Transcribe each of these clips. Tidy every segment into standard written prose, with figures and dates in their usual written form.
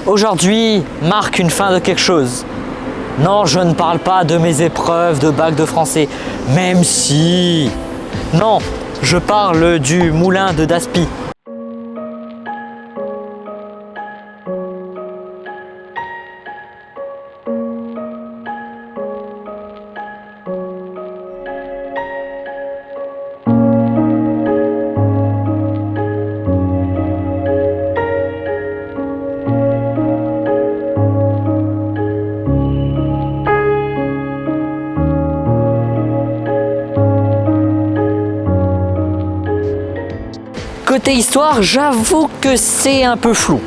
Aujourd'hui marque une fin de quelque chose. Non, je ne parle pas de mes épreuves de bac de français, même si... Non, je parle du moulin de Daspy. Côté histoire, j'avoue que c'est un peu flou.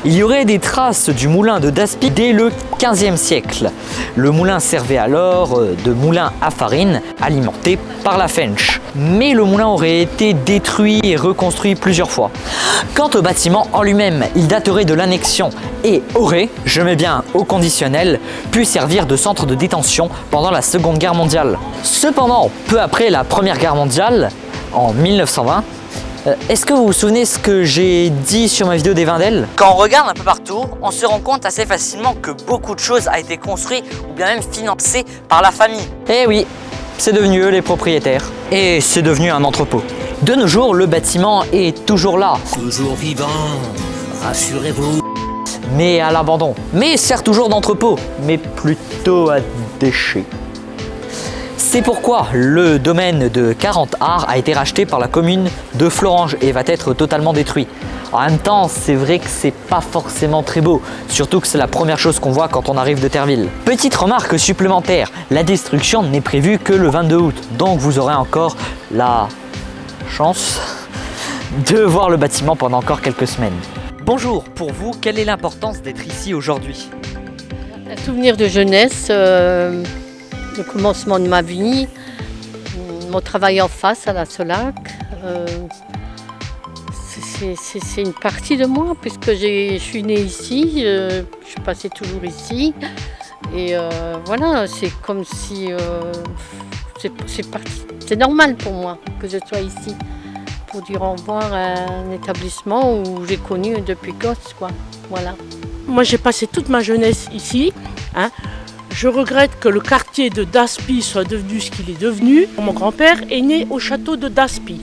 Il y aurait des traces du moulin de Daspy dès le XVe siècle. Le moulin servait alors de moulin à farine alimenté par la Fensch. Mais le moulin aurait été détruit et reconstruit plusieurs fois. Quant au bâtiment en lui-même, il daterait de l'annexion et aurait, je mets bien au conditionnel, pu servir de centre de détention pendant la Seconde Guerre mondiale. Cependant, peu après la Première Guerre mondiale, en 1920, est-ce que vous vous souvenez ce que j'ai dit sur ma vidéo des Vindelles? Quand on regarde un peu partout, on se rend compte assez facilement que beaucoup de choses a été construit ou bien même financé par la famille. Eh oui, c'est devenu eux les propriétaires. Et c'est devenu un entrepôt. De nos jours, le bâtiment est toujours là. Toujours vivant, rassurez-vous. Mais à l'abandon. Mais sert toujours d'entrepôt, mais plutôt à déchets. C'est pourquoi le domaine de 40 Arts a été racheté par la commune de Florange et va être totalement détruit. En même temps, c'est vrai que c'est pas forcément très beau, surtout que c'est la première chose qu'on voit quand on arrive de Terville. Petite remarque supplémentaire, la destruction n'est prévue que le 22 août, donc vous aurez encore la chance de voir le bâtiment pendant encore quelques semaines. Bonjour, pour vous, quelle est l'importance d'être ici aujourd'hui? Un souvenir de jeunesse, le commencement de ma vie, mon travail en face à la Solac. C'est une partie de moi puisque je suis née ici, je suis passée toujours ici. Et voilà, c'est comme si c'est normal pour moi que je sois ici pour dire au revoir à un établissement où j'ai connu depuis gosse, quoi. Voilà. Moi, j'ai passé toute ma jeunesse ici. Je regrette que le quartier de Daspy soit devenu ce qu'il est devenu. Mon grand-père est né au château de Daspy.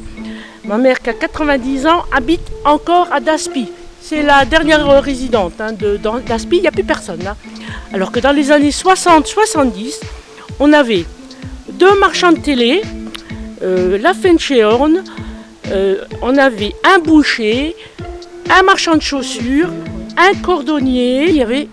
Ma mère, qui a 90 ans, habite encore à Daspy. C'est la dernière résidente de Daspy, il n'y a plus personne là. Alors que dans les années 60-70, on avait 2 marchands de télé, la Fenchehorn, on avait un boucher, un marchand de chaussures, un cordonnier, il y avait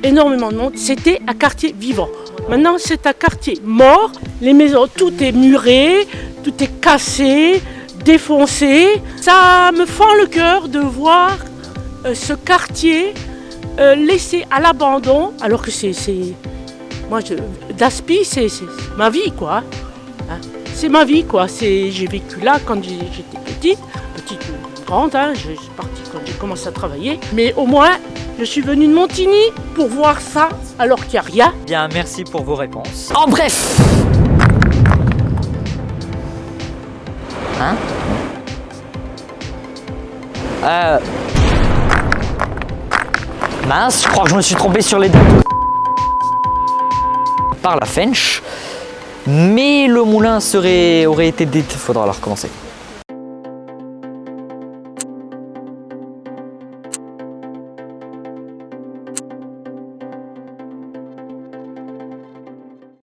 énormément de monde, c'était un quartier vivant. Maintenant, c'est un quartier mort, les maisons, tout est muré, tout est cassé, défoncé. Ça me fend le cœur de voir ce quartier laissé à l'abandon, alors que Daspy, c'est ma vie, quoi. C'est ma vie, quoi. J'ai vécu là quand j'étais petite ou grande, je suis partie quand j'ai commencé à travailler, mais au moins, je suis venue de Montigny pour voir ça, alors qu'il n'y a rien. Bien, merci pour vos réponses. En bref. Mince, je crois que je me suis trompé sur les dates. Par la Fensch. Mais le moulin aurait été faudra alors recommencer.